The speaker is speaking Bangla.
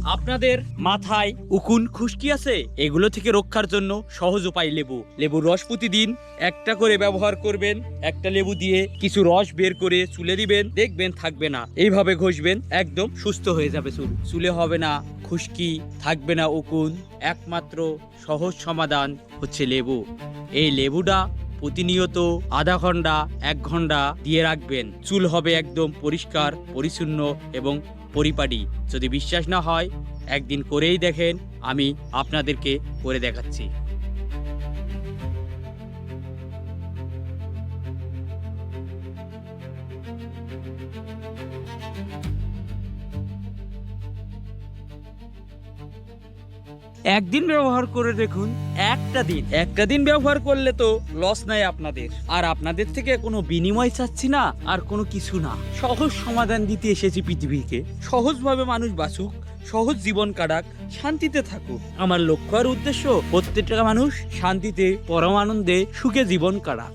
আপনাদের মাথায় উকুন খুশকি আছে, এগুলো থেকে রক্ষার জন্য সহজ উপায় লেবুর রস প্রতিদিন একটা করে ব্যবহার করবেন। একটা লেবু দিয়ে কিছু রস বের করে চুলে দিবেন, দেখবেন থাকবে না। এইভাবে ঘষবেন, একদম সুস্থ হয়ে যাবে চুলে হবে না খুশকি, থাকবে না উকুন। একমাত্র সহজ সমাধান হচ্ছে লেবু। এই লেবুটা প্রতিনিয়ত আধা ঘন্টা 1 ঘন্টা দিয়ে রাখবেন, চুল হবে একদম পরিষ্কার পরিচ্ছন্ন এবং পরিপাটি। যদি বিশ্বাস না হয় একদিন করেই দেখেন, আমি আপনাদেরকে করে দেখাচ্ছি। একদিন ব্যবহার করে দেখুন। একটা দিন ব্যবহার করলে তো লস নাই আপনাদের। আর আপনাদের থেকে কোনো বিনিময় চাচ্ছি না, আর কোনো কিছু না। সহজ সমাধান দিতে এসেছি পৃথিবীকে। সহজভাবে মানুষ বাঁচুক, সহজ জীবন কাটাক, শান্তিতে থাকুক। আমার লক্ষ্য আর উদ্দেশ্য প্রত্যেকটা মানুষ শান্তিতে, পরমানন্দে, সুখে জীবন কাটাক।